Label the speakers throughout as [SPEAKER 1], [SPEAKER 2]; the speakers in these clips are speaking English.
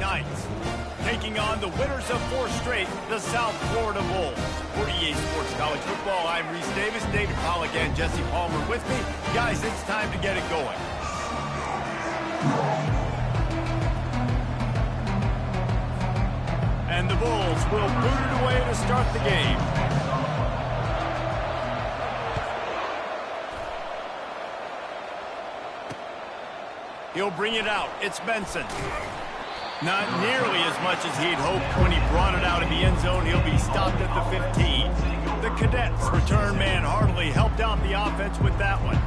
[SPEAKER 1] Knights, taking on the winners of 4 straight, the South Florida Bulls. For EA Sports College Football, I'm Reese Davis, David Pollack, and Jesse Palmer with me. Guys, it's time to get it going. And the Bulls will boot it away to start the game. He'll bring it out. It's Benson. Not nearly as much as he'd hoped when he brought it out in the end zone. He'll be stopped at the 15. The Cadets return man Hartley helped out the offense with that one.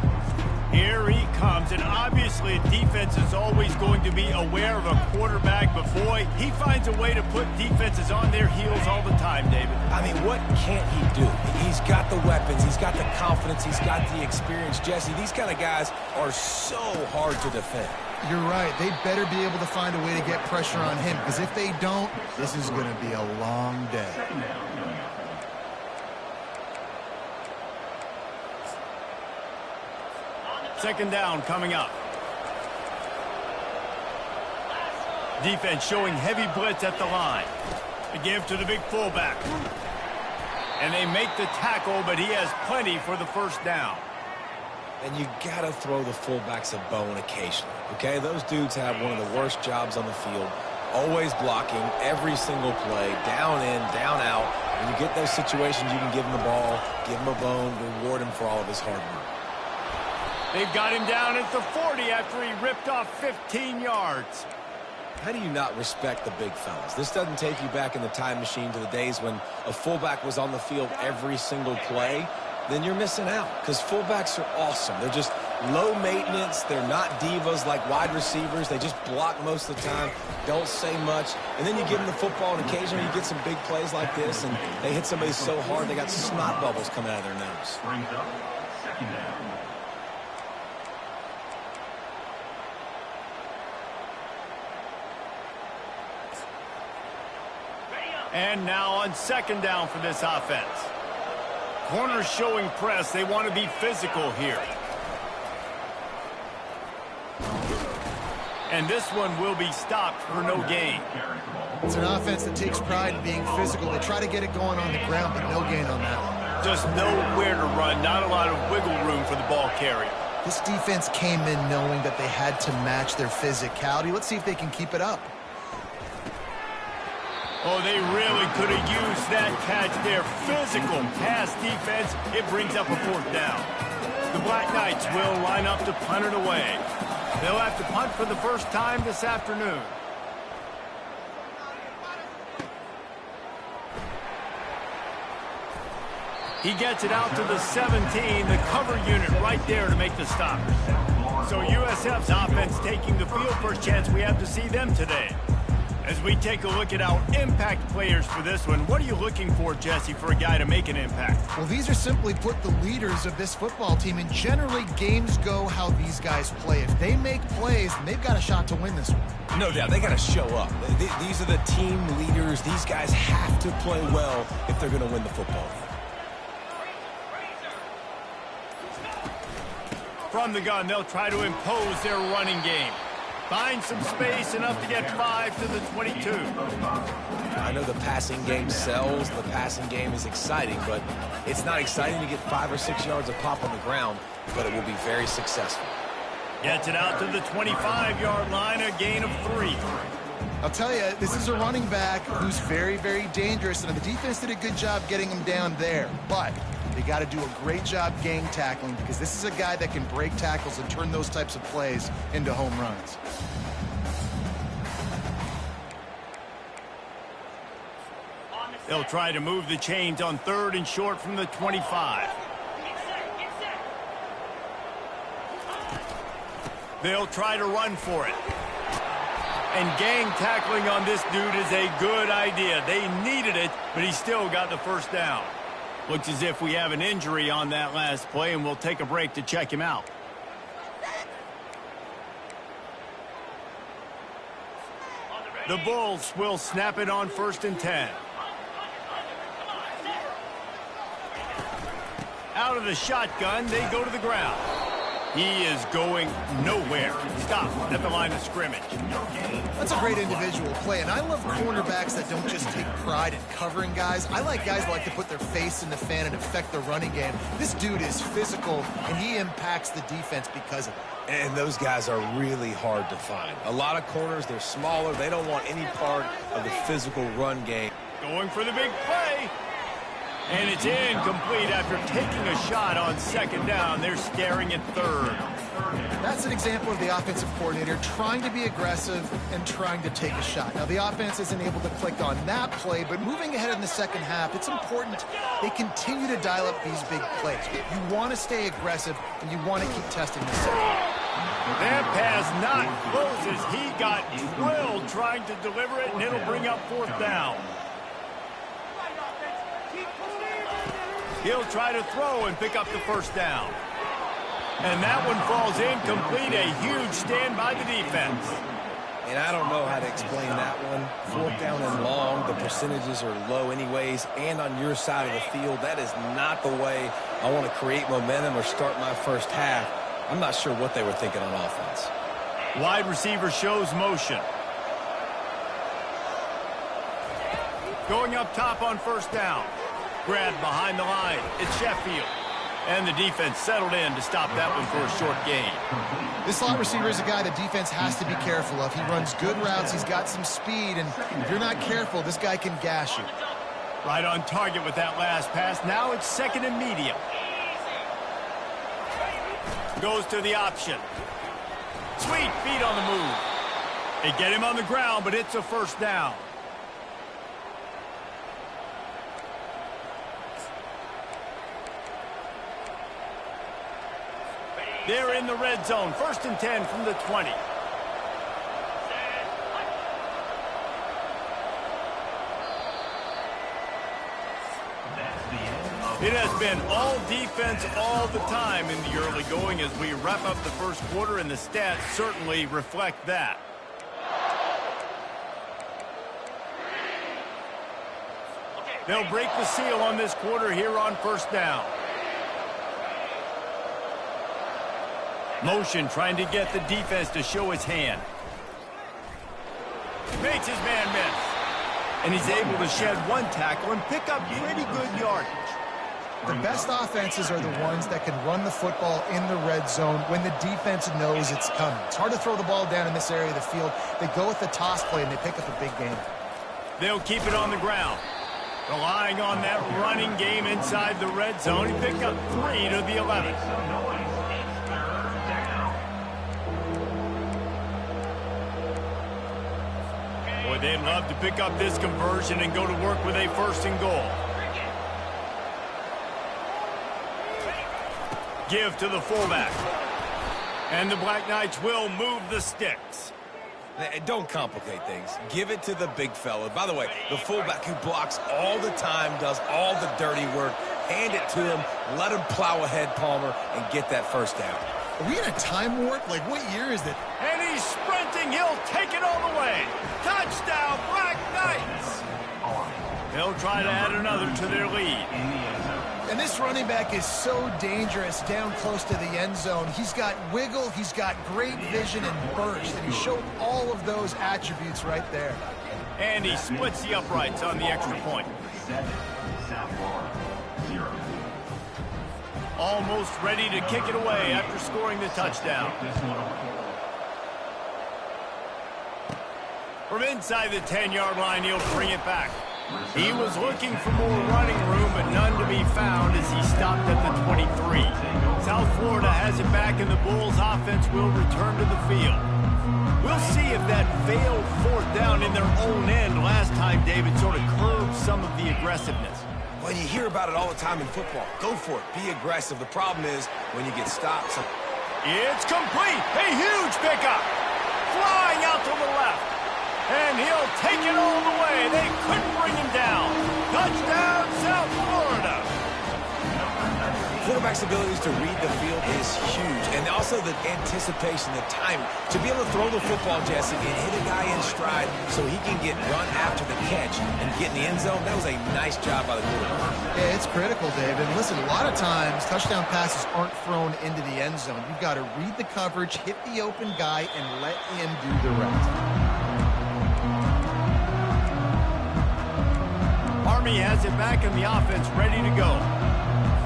[SPEAKER 1] Here he comes, and obviously defense is always going to be aware of a quarterback, but boy, he finds a way to put defenses on their heels all the time, David.
[SPEAKER 2] I mean, what can't he do? He's got the weapons, he's got the confidence, he's got the experience. Jesse, these kind of guys are so hard to defend.
[SPEAKER 3] You're right. They better be able to find a way to get pressure on him, because if they don't, this is going to be a long day.
[SPEAKER 1] Second down coming up. Defense showing heavy blitz at the line. They give to the big fullback. And they make the tackle, but he has plenty for the first down.
[SPEAKER 2] And you got to throw the fullbacks a bone occasionally, okay? Those dudes have one of the worst jobs on the field, always blocking every single play, down in, down out. When you get those situations, you can give him the ball, give him a bone, reward him for all of his hard work.
[SPEAKER 1] They've got him down at the 40 after he ripped off 15 yards.
[SPEAKER 2] How do you not respect the big fellas? This doesn't take you back in the time machine to the days when a fullback was on the field every single play. Then you're missing out, because fullbacks are awesome. They're just low maintenance. They're not divas like wide receivers. They just block most of the time, don't say much. And then you give them the football, and occasionally you get some big plays like this, and they hit somebody so hard they got snot bubbles coming out of their nose.
[SPEAKER 4] Brings up second down.
[SPEAKER 1] And now on second down for this offense. Corners showing press. They want to be physical here. And this one will be stopped for no gain.
[SPEAKER 3] It's an offense that takes pride in being physical. They try to get it going on the ground, but no gain on that one.
[SPEAKER 1] Just nowhere to run. Not a lot of wiggle room for the ball carrier.
[SPEAKER 3] This defense came in knowing that they had to match their physicality. Let's see if they can keep it up.
[SPEAKER 1] Oh, they really could have used that catch there. Physical pass defense. It brings up a 4th down. The Black Knights will line up to punt it away. They'll have to punt for the first time this afternoon. He gets it out to the 17. The cover unit right there to make the stop. So USF's offense taking the field. First chance we have to see them today. As we take a look at our impact players for this one, what are you looking for, Jesse, for a guy to make an impact?
[SPEAKER 3] Well, these are simply put the leaders of this football team, and generally games go how these guys play. If they make plays, then they've got a shot to win this one.
[SPEAKER 2] No doubt, they got to show up. These are the team leaders. These guys have to play well if they're going to win the football game.
[SPEAKER 1] From the gun, they'll try to impose their running game. Find some space, enough to get 5 to the 22.
[SPEAKER 2] I know the passing game sells, the passing game is exciting, but it's not exciting to get 5 or 6 yards of pop on the ground, but it will be very successful.
[SPEAKER 1] Gets it out to the 25-yard line, a gain of 3.
[SPEAKER 3] I'll tell you, this is a running back who's very, very dangerous, and the defense did a good job getting him down there, but they got to do a great job gang tackling, because this is a guy that can break tackles and turn those types of plays into home runs.
[SPEAKER 1] They'll try to move the chains on 3rd and short from the 25. They'll try to run for it. And gang tackling on this dude is a good idea. They needed it, but he still got the first down. Looks as if we have an injury on that last play, and we'll take a break to check him out. The Bulls will snap it on 1st and 10. Out of the shotgun, they go to the ground. He is going nowhere. Stop at the line of scrimmage.
[SPEAKER 3] That's a great individual play, and I love cornerbacks that don't just take pride in covering guys. I like guys that like to put their face in the fan and affect the running game. This dude is physical, and he impacts the defense because of it.
[SPEAKER 2] And those guys are really hard to find. A lot of corners, they're smaller. They don't want any part of the physical run game.
[SPEAKER 1] Going for the big play. And it's incomplete after taking a shot on second down. They're staring at third.
[SPEAKER 3] That's an example of the offensive coordinator trying to be aggressive and trying to take a shot. Now, the offense isn't able to click on that play, but moving ahead in the second half, it's important they continue to dial up these big plays. You want to stay aggressive, and you want to keep testing the set.
[SPEAKER 1] That pass not close as he got drilled trying to deliver it, and it'll bring up fourth down. He'll try to throw and pick up the first down. And that one falls incomplete. A huge stand by the defense.
[SPEAKER 2] And I don't know how to explain that one. Fourth down and long, the percentages are low anyways, and on your side of the field, that is not the way I want to create momentum or start my first half. I'm not sure what they were thinking on offense.
[SPEAKER 1] Wide receiver shows motion. Going up top on first down. Grab behind the line. It's Sheffield. And the defense settled in to stop that one for a short gain.
[SPEAKER 3] This slot receiver is a guy the defense has to be careful of. He runs good routes. He's got some speed. And if you're not careful, this guy can gash you.
[SPEAKER 1] Right on target with that last pass. Now it's second and medium. Goes to the option. Sweet feet on the move. They get him on the ground, but it's a first down. They're in the red zone. First and 10 from the 20. It has been all defense all the time in the early going as we wrap up the first quarter, and the stats certainly reflect that. They'll break the seal on this quarter here on first down. Motion trying to get the defense to show his hand. Makes his man miss. And he's able to shed one tackle and pick up pretty good yardage.
[SPEAKER 3] The best offenses are the ones that can run the football in the red zone when the defense knows it's coming. It's hard to throw the ball down in this area of the field. They go with the toss play, and they pick up a big gain.
[SPEAKER 1] They'll keep it on the ground. Relying on that running game inside the red zone. He picked up 3 to the 11. Boy, they'd love to pick up this conversion and go to work with a first and goal. Give to the fullback. And the Black Knights will move the sticks.
[SPEAKER 2] Don't complicate things. Give it to the big fella. By the way, the fullback who blocks all the time, does all the dirty work. Hand it to him. Let him plow ahead, Palmer, and get that first down.
[SPEAKER 3] Are we in a time warp? Like, what year is it?
[SPEAKER 1] And he's sprinting. He'll take it all the way. Touchdown, Black Knights. They'll try to add another to their lead.
[SPEAKER 3] And this running back is so dangerous down close to the end zone. He's got wiggle, he's got great vision and burst, and he showed all of those attributes right there.
[SPEAKER 1] And he splits the uprights on the extra point.
[SPEAKER 4] 7, South Florida, 0.
[SPEAKER 1] Almost ready to kick it away after scoring the touchdown. From inside the 10-yard line, he'll bring it back. He was looking for more running room, but none to be found as he stopped at the 23. South Florida has it back, and the Bulls' offense will return to the field. We'll see if that failed fourth down in their own end last time, David, sort of curbed some of the aggressiveness.
[SPEAKER 2] Well, you hear about it all the time in football. Go for it. Be aggressive. The problem is when you get stopped.
[SPEAKER 1] It's complete. A huge pickup. Flying out to the left. And he'll take it all the way. They couldn't bring him down. Touchdown, South Florida.
[SPEAKER 2] quarterback's abilities to read the field is huge. And also the anticipation, the timing. To be able to throw the football, Jesse, and hit a guy in stride so he can get run after the catch and get in the end zone, that was a nice job by the quarterback.
[SPEAKER 3] Yeah, it's critical, David. And listen, a lot of times touchdown passes aren't thrown into the end zone. You've got to read the coverage, hit the open guy, and let him do the rest.
[SPEAKER 1] Army has it back in the offense, ready to go.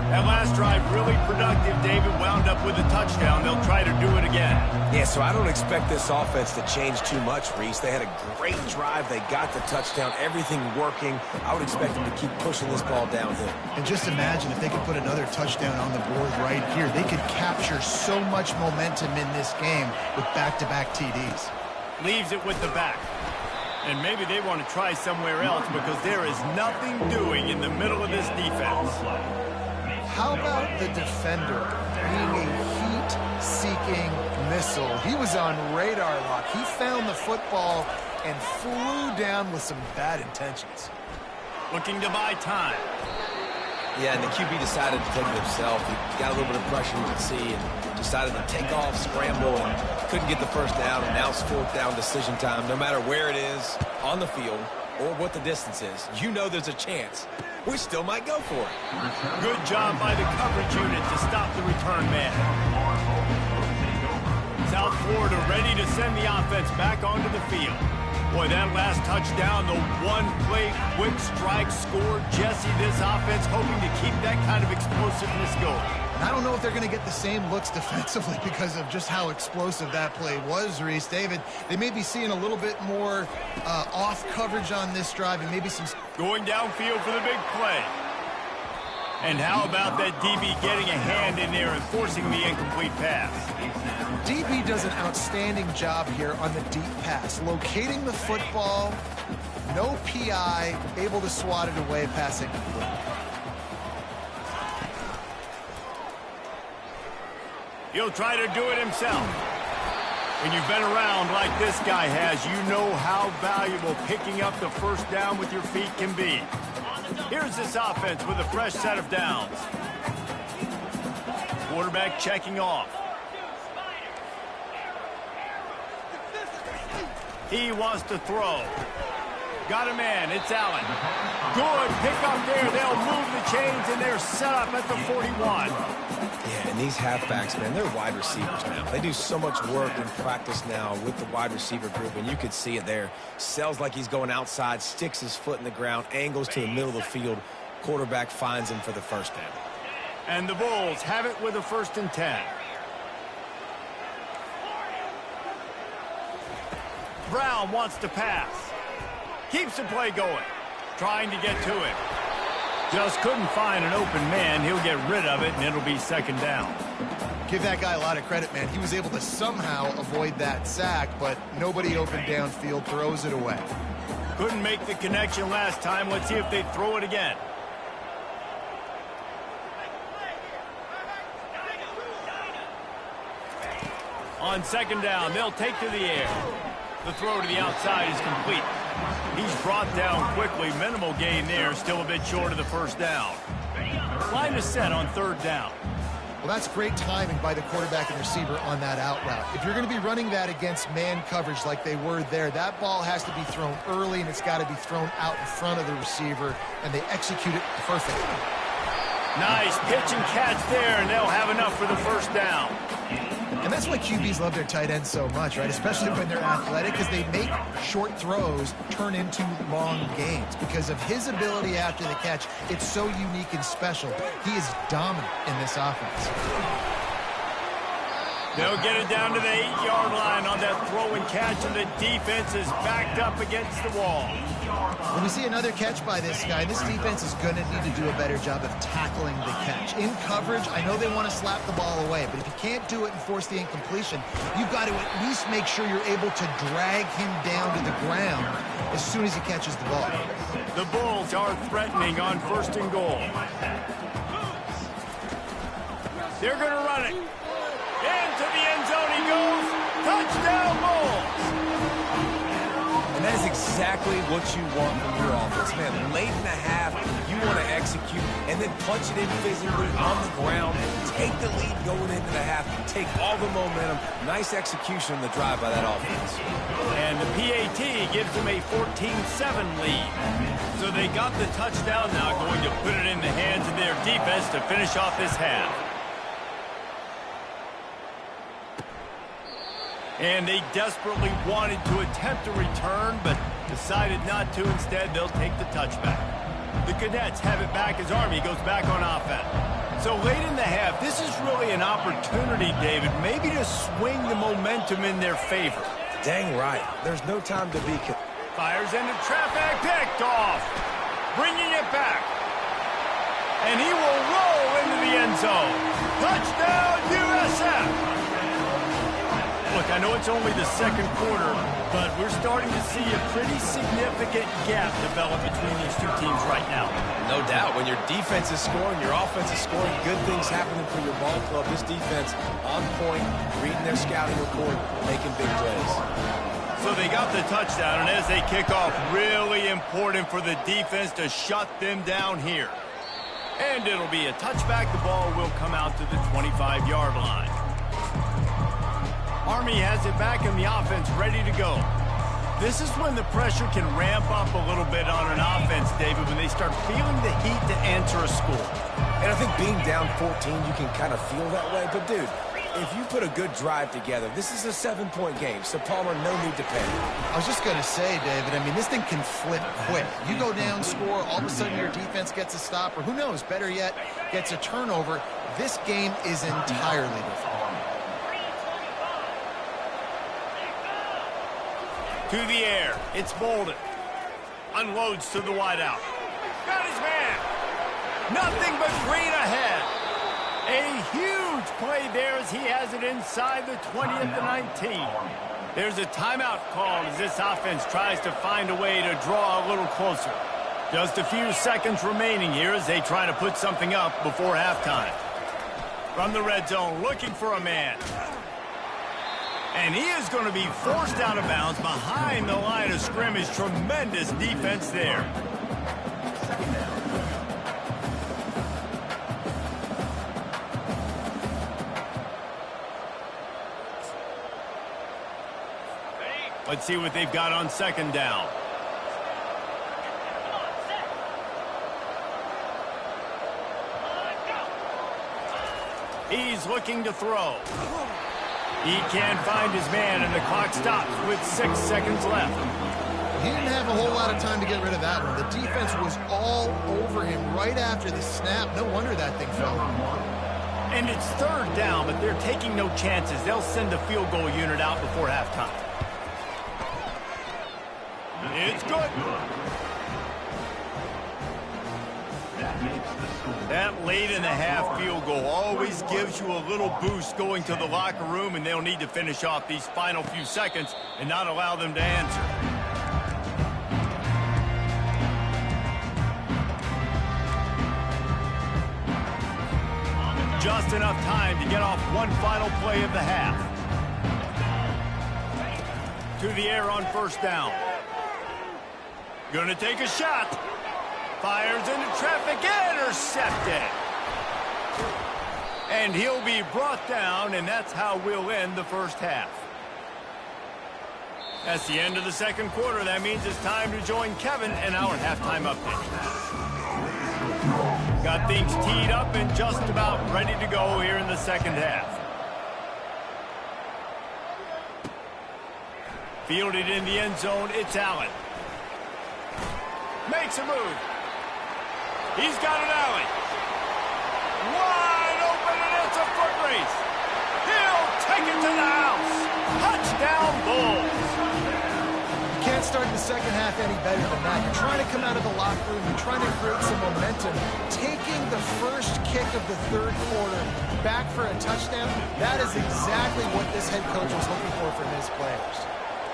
[SPEAKER 1] That last drive really productive. David wound up with a touchdown. They'll try to do it again.
[SPEAKER 2] Yeah, so I don't expect this offense to change too much, Reese. They had a great drive. They got the touchdown. Everything working. I would expect them to keep pushing this ball downhill.
[SPEAKER 3] And just imagine if they could put another touchdown on the board right here. They could capture so much momentum in this game with back-to-back TDs.
[SPEAKER 1] Leaves it with the back. And maybe they want to try somewhere else because there is nothing doing in the middle of this defense.
[SPEAKER 3] How about the defender being a heat-seeking missile? He was on radar lock. He found the football and flew down with some bad intentions.
[SPEAKER 1] Looking to buy time.
[SPEAKER 2] Yeah, and the QB decided to take it himself. He got a little bit of pressure, you can see, and decided to take off, scramble, and couldn't get the first down. And now it's fourth down decision time. No matter where it is on the field or what the distance is, you know there's a chance we still might go for it.
[SPEAKER 1] Good job by the coverage unit to stop the return man. South Florida ready to send the offense back onto the field. Boy, that last touchdown, the one-play quick strike score. Jesse, this offense hoping to keep that kind of explosiveness going.
[SPEAKER 3] And I don't know if they're going to get the same looks defensively because of just how explosive that play was, Reese. David, they may be seeing a little bit more off coverage on this drive and maybe some...
[SPEAKER 1] Going downfield for the big play. And how about that DB getting a hand in there and forcing the incomplete pass?
[SPEAKER 3] DB does an outstanding job here on the deep pass. Locating the football, no PI, able to swat it away, pass incomplete.
[SPEAKER 1] He'll try to do it himself. When you've been around like this guy has, you know how valuable picking up the first down with your feet can be. Here's this offense with a fresh set of downs. Quarterback checking off. He wants to throw. Got a man. It's Allen. Good pick up there. They'll move the chains, and they're set up at the 41.
[SPEAKER 2] Yeah, and these halfbacks, man, they're wide receivers now. They do so much work in practice now with the wide receiver group, and you could see it there. Sells like he's going outside, sticks his foot in the ground, angles to the middle of the field. Quarterback finds him for the first down.
[SPEAKER 1] And the Bulls have it with a 1st and 10. Brown wants to pass. Keeps the play going. Trying to get to it. Just couldn't find an open man. He'll get rid of it, and it'll be 2nd down.
[SPEAKER 3] Give that guy a lot of credit, man. He was able to somehow avoid that sack, but nobody open downfield, throws it away.
[SPEAKER 1] Couldn't make the connection last time. Let's see if they throw it again. On 2nd down, they'll take to the air. The throw to the outside is complete. He's brought down quickly. Minimal gain there. Still a bit short of the 1st down. Line is set on 3rd down.
[SPEAKER 3] Well, that's great timing by the quarterback and receiver on that out route. If you're going to be running that against man coverage like they were there, that ball has to be thrown early, and it's got to be thrown out in front of the receiver, and they execute it perfectly.
[SPEAKER 1] Nice pitch and catch there, and they'll have enough for the 1st down.
[SPEAKER 3] And that's why QBs love their tight ends so much, right? Especially when they're athletic, because they make short throws turn into long gains. Because of his ability after the catch, it's so unique and special. He is dominant in this offense.
[SPEAKER 1] They'll get it down to the 8-yard line on that throw and catch, and the defense is backed up against the wall.
[SPEAKER 3] When we see another catch by this guy, this defense is going to need to do a better job of tackling the catch. In coverage, I know they want to slap the ball away, but if you can't do it and force the incompletion, you've got to at least make sure you're able to drag him down to the ground as soon as he catches the ball.
[SPEAKER 1] The Bulls are threatening on 1st and goal. They're going to run it. Into the end zone he goes. Touchdown, Bulls!
[SPEAKER 3] And
[SPEAKER 2] that is exactly what you want from your offense. Man, late in the half, you want to execute and then punch it in physically on the ground, take the lead going into the half, take all the momentum. Nice execution on the drive by that offense.
[SPEAKER 1] And the PAT gives them a 14-7 lead. So they got the touchdown now, going to put it in the hands of their defense to finish off this half. And they desperately wanted to attempt a return, but decided not to. Instead, they'll take the touchback. The Cadets have it back as Army goes back on offense. So late in the half, this is really an opportunity, David, maybe to swing the momentum in their favor.
[SPEAKER 2] Dang right. There's no time to be...
[SPEAKER 1] Fires into traffic, picked off. Bringing it back. And he will roll into the end zone. Touchdown, USF! Look, I know it's only the second quarter, but we're starting to see a pretty significant gap develop between these two teams right now.
[SPEAKER 2] No doubt. When your defense is scoring, your offense is scoring, good things happening for your ball club. This defense on point, reading their scouting report, making big plays.
[SPEAKER 1] So they got the touchdown, and as they kick off, really important for the defense to shut them down here. And it'll be a touchback. The ball will come out to the 25-yard line. Army has it back in the offense, ready to go. This is when the pressure can ramp up a little bit on an offense, David, when they start feeling the heat to answer a score.
[SPEAKER 2] And I think being down 14, you can kind of feel that way. But, dude, if you put a good drive together, this is a 7-point game. So, Palmer, no need to panic.
[SPEAKER 3] I was just going to say, David, I mean, this thing can flip quick. You go down, score, all of a sudden your defense gets a stop, or who knows, better yet, gets a turnover. This game is entirely different.
[SPEAKER 1] To the air, it's Bolden. Unloads to the wideout. Got his man. Nothing but green ahead. A huge play there as he has it inside the 20 at the 19. There's a timeout called as this offense tries to find a way to draw a little closer. Just a few seconds remaining here as they try to put something up before halftime. From the red zone, looking for a man. And he is going to be forced out of bounds behind the line of scrimmage. Tremendous defense there. Let's see what they've got on second down. He's looking to throw. He can't find his man, and the clock stops with 6 seconds left.
[SPEAKER 3] He didn't have a whole lot of time to get rid of that one. The defense was all over him right after the snap. No wonder that thing fell.
[SPEAKER 1] And it's third down, but they're taking no chances. They'll send the field goal unit out before halftime. It's good. That late in the half field goal always gives you a little boost going to the locker room, and they'll need to finish off these final few seconds and not allow them to answer. Just enough time to get off one final play of the half. To the air on first down. Gonna take a shot. Fires into traffic, intercepted. And he'll be brought down, and that's how we'll end the first half. That's the end of the second quarter. That means it's time to join Kevin and our halftime update. Got things teed up and just about ready to go here in the second half. Fielded in the end zone, it's Allen. Makes a move. He's got an alley. Wide open, and it's a foot race. He'll take it to the house. Touchdown, Bulls.
[SPEAKER 3] You can't start the second half any better than that. You're trying to come out of the locker room. You're trying to create some momentum. Taking the first kick of the third quarter back for a touchdown, that is exactly what this head coach was looking for from his players.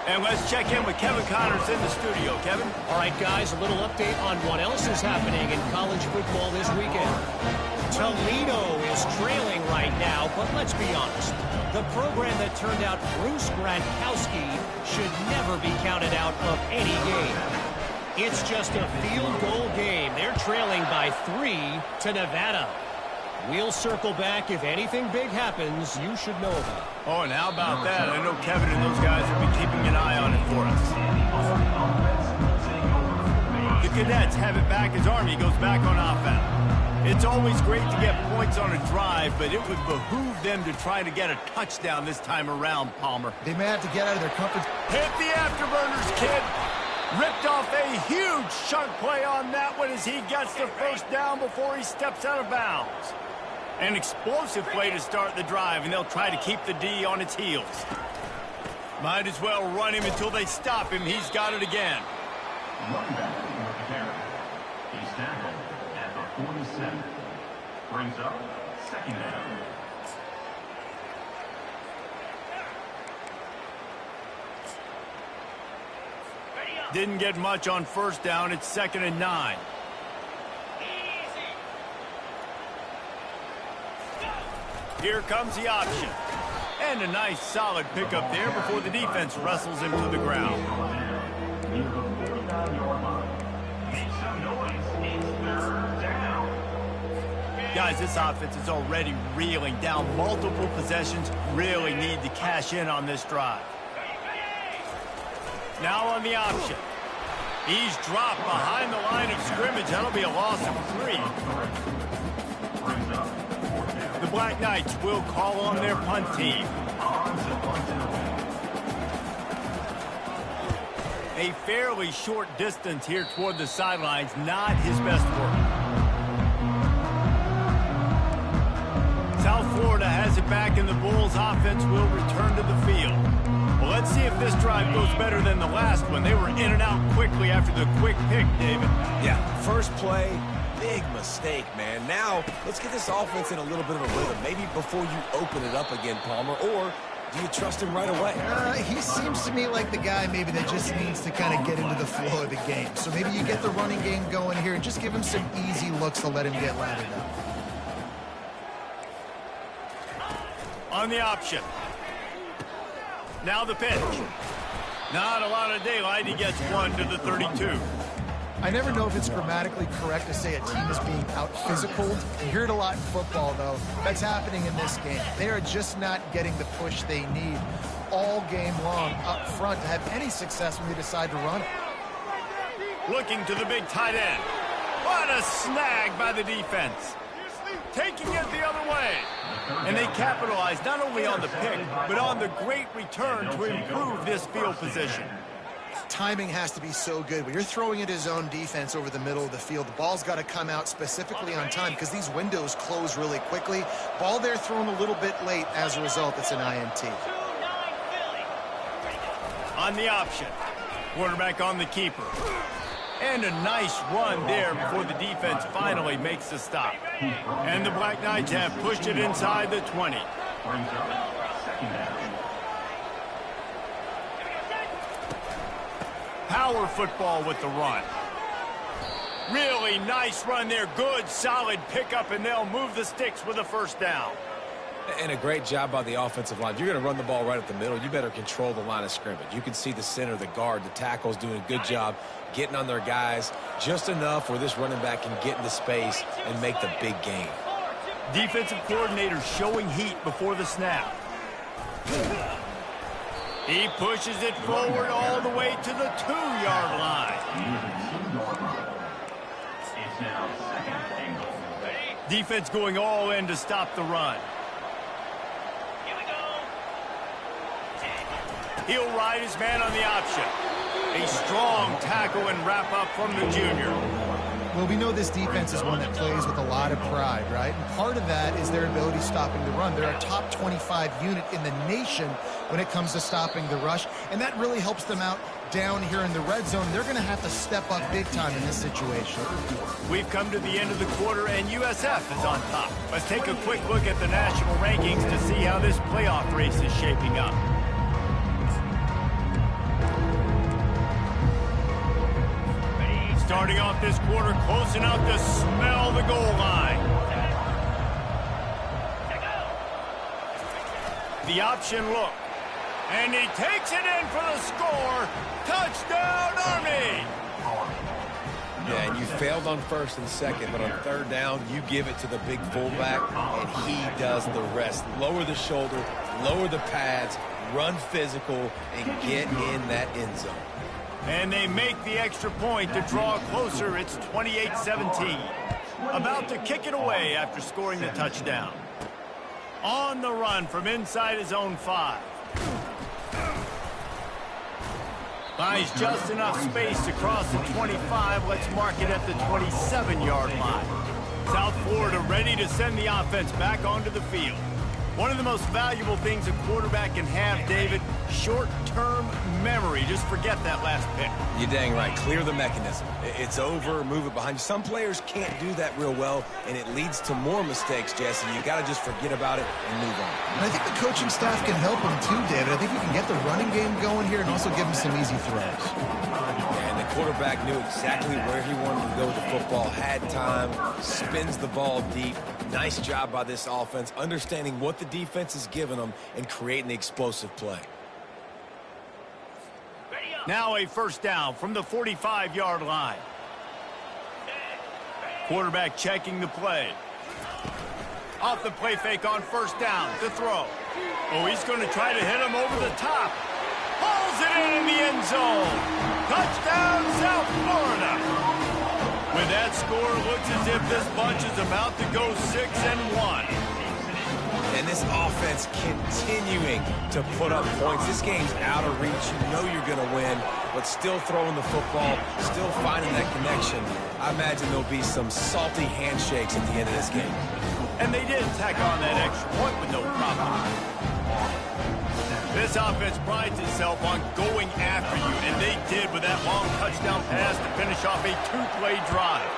[SPEAKER 1] And let's check in with Kevin Connors in the studio. Kevin?
[SPEAKER 5] All right, guys, a little update on what else is happening in college football this weekend. Toledo is trailing right now, but let's be honest. The program that turned out Bruce Gronkowski should never be counted out of any game. It's just a field goal game. They're trailing by 3 to Nevada. We'll circle back if anything big happens you should know about.
[SPEAKER 1] Oh, and how about that? I know Kevin and those guys will be keeping an eye on it for us. The Cadets have it back as Army goes back on offense. It's always great to get points on a drive, but it would behoove them to try to get a touchdown this time around, Palmer.
[SPEAKER 3] They may have to get out of their comfort.
[SPEAKER 1] Hit the afterburners, kid. Ripped off a huge chunk play on that one as he gets the first down before he steps out of bounds. An explosive play to start the drive, and they'll try to keep the D on its heels. Might as well run him until they stop him. He's got it again.
[SPEAKER 4] Running back for the carry. He's tackled at the 47. Brings up second down.
[SPEAKER 1] Didn't get much on first down. It's 2nd and 9. Here comes the option. And a nice solid pickup there before the defense wrestles him to the ground.
[SPEAKER 4] Near the 49-yard line. Make some noise. It's third down.
[SPEAKER 1] Guys, this offense is already reeling down multiple possessions. Really need to cash in on this drive. Now on the option. He's dropped behind the line of scrimmage. That'll be a loss of 3. The Black Knights will call on their punt team. A fairly short distance here toward the sidelines. Not his best work. South Florida has it back, and the Bulls offense will return to the field. Well, let's see if this drive goes better than the last one. They were in and out quickly after the quick pick, David.
[SPEAKER 2] Yeah, first play, big mistake, man. Now, let's get this offense in a little bit of a rhythm. Maybe before you open it up again, Palmer, or do you trust him right away?
[SPEAKER 3] He seems to me like the guy maybe that just needs to kind of get into the flow of the game. So maybe you get the running game going here and just give him some easy looks to let him get lathered up.
[SPEAKER 1] On the option. Now the pitch. Not a lot of daylight. He gets 1 to the 32.
[SPEAKER 3] I never know if it's grammatically correct to say a team is being out-physicaled. You hear it a lot in football, though. That's happening in this game. They are just not getting the push they need all game long up front to have any success when they decide to run it.
[SPEAKER 1] Looking to the big tight end. What a snag by the defense. Taking it the other way. And they capitalize not only on the pick, but on the great return to improve this field position.
[SPEAKER 3] Timing has to be so good. When you're throwing at his own defense over the middle of the field, the ball's got to come out specifically on time because these windows close really quickly. Ball there thrown a little bit late. As a result, it's an INT.
[SPEAKER 1] On the option. Quarterback on the keeper. And a nice run there before the defense finally makes the stop. And the Black Knights have pushed it inside the 20. Power football with the run. Really nice run there. Good, solid pickup, and they'll move the sticks with a first down.
[SPEAKER 2] And a great job by the offensive line. If you're going to run the ball right up the middle, you better control the line of scrimmage. You can see the center, the guard, the tackles doing a good job getting on their guys just enough where this running back can get into space and make the big gain.
[SPEAKER 1] Defensive coordinator showing heat before the snap. He pushes it forward all the way to the 2-yard line.
[SPEAKER 4] It's now second and goal.
[SPEAKER 1] Defense going all in to stop the run. He'll ride his man on the option. A strong tackle and wrap up from the junior.
[SPEAKER 3] Well, we know this defense is one that plays with a lot of pride, right? And part of that is their ability stopping the run. They're a top 25 unit in the nation when it comes to stopping the rush, and that really helps them out down here in the red zone. They're going to have to step up big time in this situation.
[SPEAKER 1] We've come to the end of the quarter, and USF is on top. Let's take a quick look at the national rankings to see how this playoff race is shaping up. Starting off this quarter, close enough to smell the goal line. the option look. And he takes it in for the score. Touchdown, Army!
[SPEAKER 2] Yeah, and you failed on first and second, but on third down, you give it to the big fullback, and he does the rest. Lower the shoulder, lower the pads, run physical, and get in that end zone.
[SPEAKER 1] And they make the extra point to draw closer. It's 28-17. About to kick it away after scoring the touchdown. On the run from inside his own 5. Buys just enough space to cross the 25. Let's mark it at the 27-yard line. South Florida ready to send the offense back onto the field. One of the most valuable things a quarterback can have, David, short-term memory. Just forget that last pick.
[SPEAKER 2] You're dang right. Clear the mechanism. It's over, move it behind you. Some players can't do that real well, and it leads to more mistakes, Jesse. You got to just forget about it and move on.
[SPEAKER 3] And I think the coaching staff can help him too, David. I think you can get the running game going here and also give him some easy throws.
[SPEAKER 2] And the quarterback knew exactly where he wanted to go with the football, had time, spins the ball deep. Nice job by this offense, understanding what the defense is giving them and creating the explosive play.
[SPEAKER 1] Now a first down from the 45-yard line. Quarterback checking the play. Off the play fake on first down to throw. Oh, he's going to try to hit him over the top. Pulls it in the end zone. Touchdown, South Florida. With that score, looks as if this bunch is about to go 6-1.
[SPEAKER 2] And this offense continuing to put up points. This game's out of reach. You know you're going to win, but still throwing the football, still finding that connection. I imagine there'll be some salty handshakes at the end of this game.
[SPEAKER 1] And they did tack on that extra point with no problem. This offense prides itself on going after you, and they did with that long touchdown pass to finish off a 2-play drive.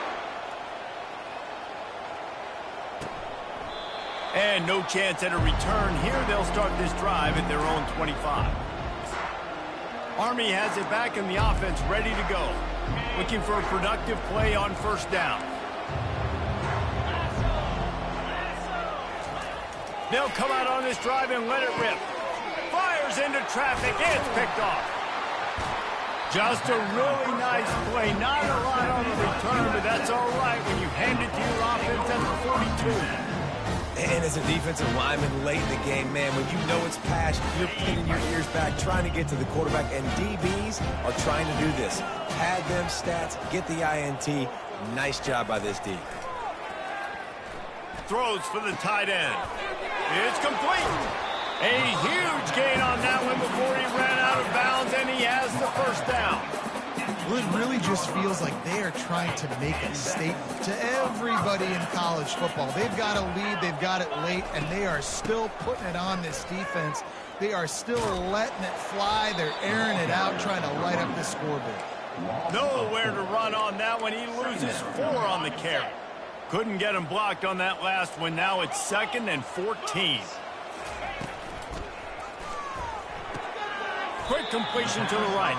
[SPEAKER 1] And no chance at a return here. They'll start this drive at their own 25. Army has it back in the offense, ready to go. Looking for a productive play on first down. They'll come out on this drive and let it rip. Fires into traffic. It's picked off. Just a really nice play. Not a lot on the return, but that's all right when you hand it to your offense at the 42.
[SPEAKER 2] And as a defensive lineman late in the game, man, when you know it's pass, you're pinning your ears back, trying to get to the quarterback, and DBs are trying to do this. Pad them stats, get the INT. Nice job by this D.
[SPEAKER 1] Throws for the tight end. It's complete. A huge gain on that one before he ran out of bounds, and he has the first down.
[SPEAKER 3] Well, it really just feels like they are trying to make a statement to everybody in college football. They've got a lead, they've got it late, and they are still putting it on this defense. They are still letting it fly. They're airing it out, trying to light up the scoreboard.
[SPEAKER 1] Nowhere to run on that one. He loses 4 on the carry. Couldn't get him blocked on that last one. Now it's 2nd and 14. Quick completion to the right.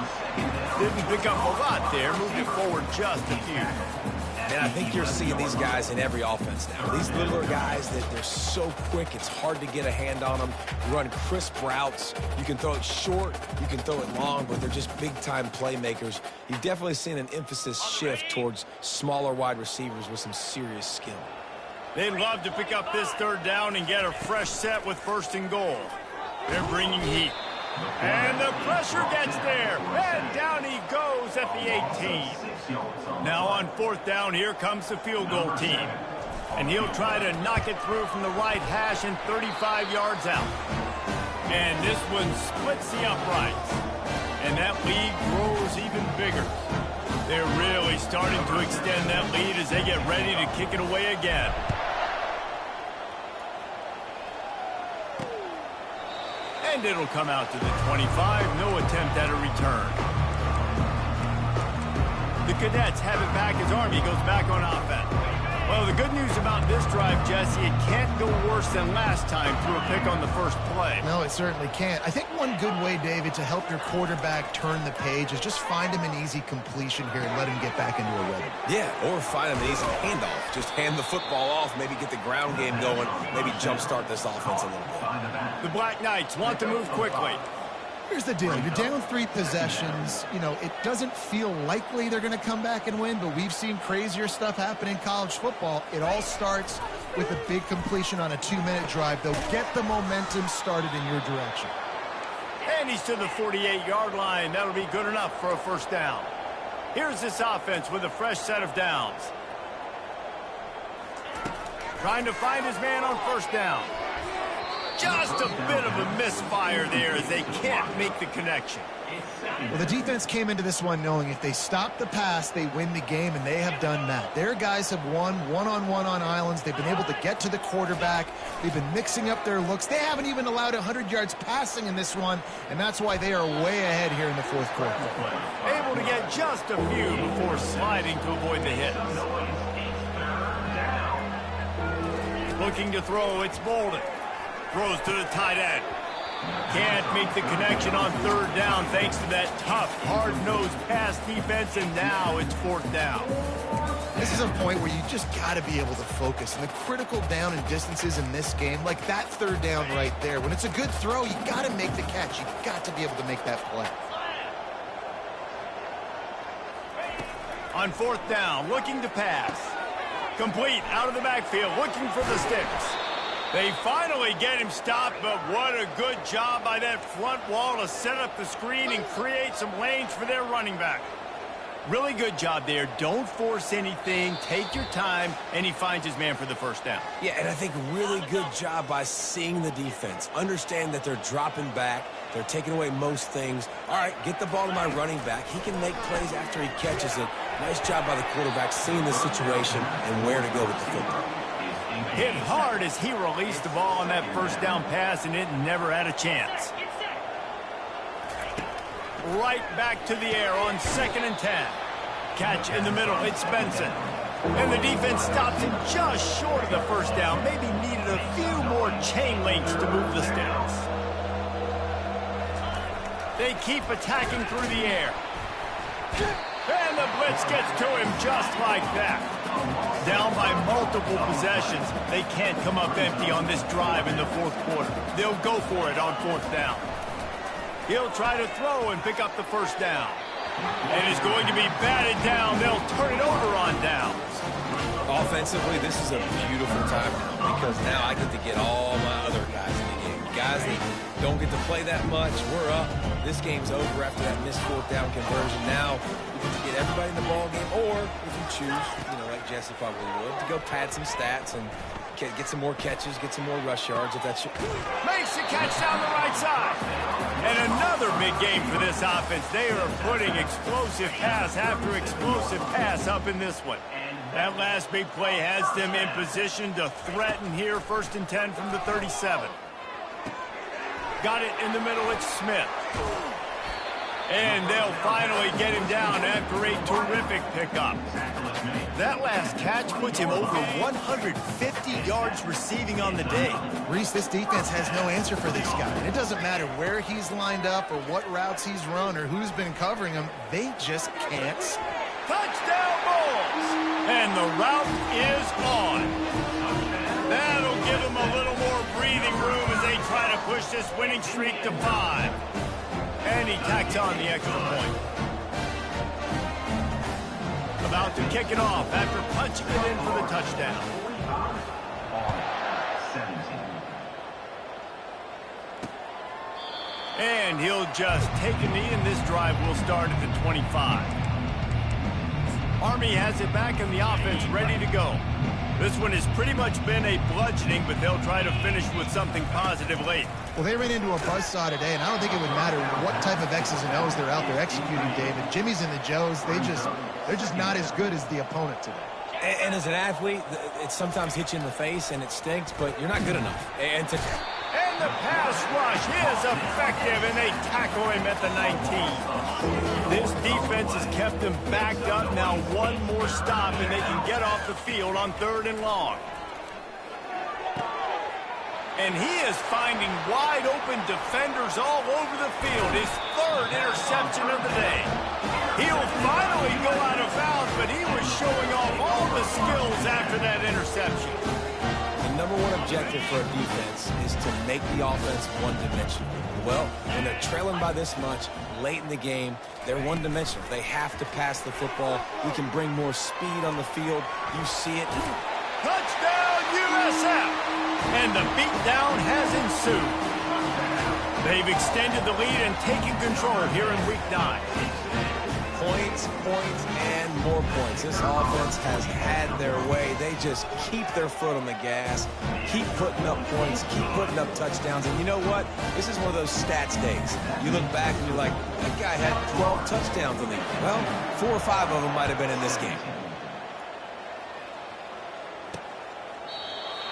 [SPEAKER 1] Didn't pick up a lot there. Moved it forward just a few.
[SPEAKER 2] And I think you're seeing these guys in every offense now. These littler guys, that they're so quick, it's hard to get a hand on them. You run crisp routes. You can throw it short, you can throw it long, but they're just big-time playmakers. You've definitely seen an emphasis shift towards smaller wide receivers with some serious skill.
[SPEAKER 1] They'd love to pick up this third down and get a fresh set with 1st and goal. They're bringing heat. And the pressure gets there. And down he goes at the 18. Now on 4th down, here comes the field goal team. And he'll try to knock it through from the right hash and 35 yards out. And this one splits the uprights. And that lead grows even bigger. They're really starting to extend that lead as they get ready to kick it away again. And it'll come out to the 25. No attempt at a return. The Cadets have it back as Army goes back on offense. Well, the good news about this drive, Jesse, it can't go worse than last time through a pick on the first play.
[SPEAKER 3] No, it certainly can't. I think one good way, David, to help your quarterback turn the page is just find him an easy completion here and let him get back into a rhythm.
[SPEAKER 2] Yeah, or find him an easy handoff. Just hand the football off, maybe get the ground game going, maybe jumpstart this offense a little bit.
[SPEAKER 1] The Black Knights want to move quickly.
[SPEAKER 3] Here's the deal. You're down 3 possessions. You know, it doesn't feel likely they're going to come back and win, but we've seen crazier stuff happen in college football. It all starts with a big completion on a 2-minute drive. They'll get the momentum started in your direction.
[SPEAKER 1] And he's to the 48-yard line. That'll be good enough for a first down. Here's this offense with a fresh set of downs. Trying to find his man on first down. Just a bit of a misfire there as they can't make the connection.
[SPEAKER 3] Well, the defense came into this one knowing if they stop the pass, they win the game, and they have done that. Their guys have won one-on-one on islands. They've been able to get to the quarterback. They've been mixing up their looks. They haven't even allowed 100 yards passing in this one, and that's why they are way ahead here in the fourth quarter.
[SPEAKER 1] Able to get just a few before sliding to avoid the hit. Looking to throw, it's Bolden. Throws to the tight end. Can't make the connection on third down thanks to that tough, hard-nosed pass defense, and now it's fourth down.
[SPEAKER 3] This is a point where you just got to be able to focus. And the critical down and distances in this game, like that third down right there, when it's a good throw, you got to make the catch. You got to be able to make that play.
[SPEAKER 1] On fourth down, looking to pass. Complete out of the backfield, looking for the sticks. They finally get him stopped, but what a good job by that front wall to set up the screen and create some lanes for their running back. Really good job there. Don't force anything. Take your time, and he finds his man for the first down.
[SPEAKER 2] Yeah, and I think really good job by seeing the defense. Understand that they're dropping back. They're taking away most things. All right, get the ball to my running back. He can make plays after he catches it. Nice job by the quarterback seeing the situation and where to go with the football.
[SPEAKER 1] Hit hard as he released the ball on that first down pass, and it never had a chance. Right back to the air on 2nd and 10. Catch in the middle, it's Benson. And the defense stops him just short of the first down. Maybe needed a few more chain links to move the sticks. They keep attacking through the air. And the blitz gets to him just like that. Down by multiple possessions. They can't come up empty on this drive in the fourth quarter. They'll go for it on fourth down. He'll try to throw and pick up the first down. And is going to be batted down. They'll turn it over on downs.
[SPEAKER 2] Offensively, this is a beautiful time because now I get to get all my other guys in the game. Guys that don't get to play that much, we're up. This game's over after that missed fourth down conversion. Now we get to get everybody in the ball game, or if you choose, you know, like Jesse probably would, to go pad some stats and get some more catches, get some more rush yards if that's your...
[SPEAKER 1] Makes the catch down the right side. And another big game for this offense. They are putting explosive pass after explosive pass up in this one. That last big play has them in position to threaten here. 1st and 10 from the 37. Got it in the middle, it's Smith. And they'll finally get him down after a terrific pickup. That last catch puts him over 150 yards receiving on the day.
[SPEAKER 3] Reese, this defense has no answer for this guy. And it doesn't matter where he's lined up or what routes he's run or who's been covering him. They just can't.
[SPEAKER 1] Touchdown Bulls! And the route is on. That'll give them a little more breathing room as they try to push this winning streak to 5. And he tacks on the extra point. About to kick it off after punching it in for the touchdown. And he'll just take a knee, and this drive will start at the 25. Army has it back in the offense, ready to go. This one has pretty much been a bludgeoning, but they'll try to finish with something positive late.
[SPEAKER 3] Well, they ran into a buzzsaw today, and I don't think it would matter what type of X's and O's they're out there executing, David. Jimmy's and the Joes, they're just not as good as the opponent today.
[SPEAKER 2] And as an athlete, it sometimes hits you in the face and it stinks, but you're not good enough. And
[SPEAKER 1] he And the pass rush is effective, and they tackle him at the 19. This defense has kept them backed up. Now one more stop, and they can get off the field on 3rd and long. And he is finding wide-open defenders all over the field. His 3rd interception of the day. He'll finally go out of bounds, but he was showing off all the skills after that interception.
[SPEAKER 2] The number one objective for a defense is to make the offense one-dimensional. Well, when they're trailing by this much late in the game, they're one-dimensional. They have to pass the football. We can bring more speed on the field. You see it.
[SPEAKER 1] Touchdown, USF! And the beatdown has ensued. They've extended the lead and taken control here in Week 9.
[SPEAKER 2] Points, and more points. This offense has had their way. They just keep their foot on the gas, keep putting up points, keep putting up touchdowns. And you know what? This is one of those stats days. You look back and you're like, that guy had 12 touchdowns in the game. Well, 4 or 5 of them might have been in this game.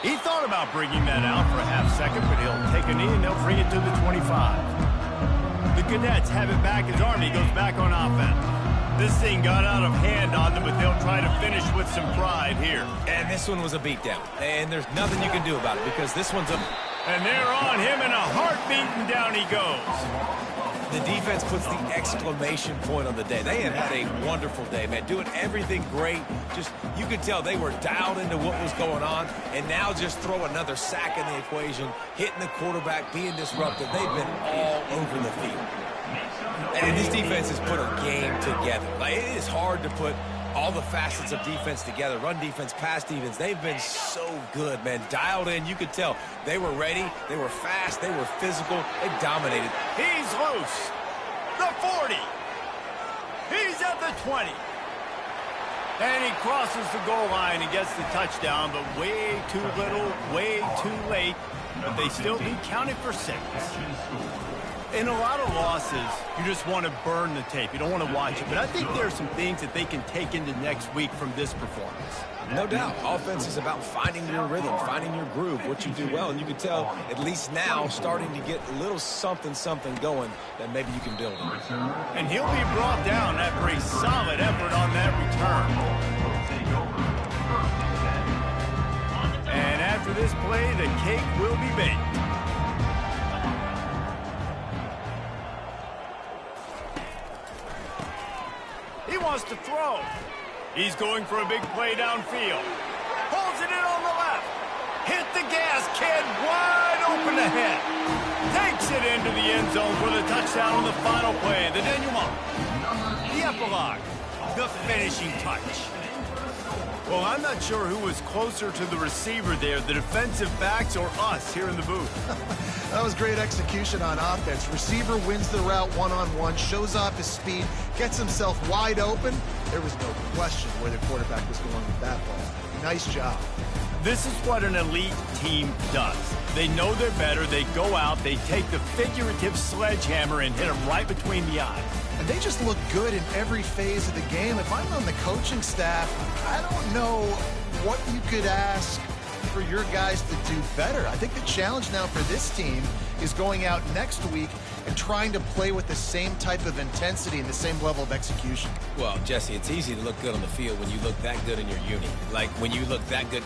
[SPEAKER 1] He thought about bringing that out for a half second, but he'll take a knee and they'll bring it to the 25. The Cadets have it back as Army goes back on offense. This thing got out of hand on them, but they'll try to finish with some pride here.
[SPEAKER 2] And this one was a beatdown. And there's nothing you can do about it because this one's a...
[SPEAKER 1] And they're on him in a heartbeat, and down he goes.
[SPEAKER 2] The defense puts the exclamation point on the day. They have had a wonderful day, man. Doing everything great. Just, you could tell they were dialed into what was going on. And now just throw another sack in the equation, hitting the quarterback, being disruptive. They've been all over the field. And this defense has put a game together. Like, it is hard to put all the facets of defense together. Run defense, pass defense. They've been so good, man. Dialed in. You could tell they were ready. They were fast. They were physical. They dominated.
[SPEAKER 1] He's loose. The 40. He's at the 20. And he crosses the goal line and gets the touchdown, but way too little, way too late. But they still do count it for 6. In a lot of losses, you just want to burn the tape. You don't want to watch it. But I think there are some things that they can take into next week from this performance.
[SPEAKER 2] No doubt. Offense is about finding your rhythm, finding your groove, what you do well. And you can tell, at least now, starting to get a little something going that maybe you can build on.
[SPEAKER 1] And he'll be brought down after a solid effort on that return. And after this play, the cake will be baked. He wants to throw. He's going for a big play downfield. Holds it in on the left. Hit the gas, kid. Wide open ahead. Takes it into the end zone for the touchdown on the final play. The denouement. The epilogue. The finishing touch. Well, I'm not sure who was closer to the receiver there, the defensive backs or us here in the booth.
[SPEAKER 3] That was great execution on offense. Receiver wins the route one-on-one, shows off his speed, gets himself wide open. There was no question where the quarterback was going with that ball. Nice job.
[SPEAKER 1] This is what an elite team does. They know they're better. They go out. They take the figurative sledgehammer and hit them right between the eyes.
[SPEAKER 3] And they just look good in every phase of the game. If I'm on the coaching staff, I don't know what you could ask for your guys to do better. I think the challenge now for this team is going out next week and trying to play with the same type of intensity and the same level of execution.
[SPEAKER 2] Well, Jesse, it's easy to look good on the field when you look that good in your uni. Like, when you look that good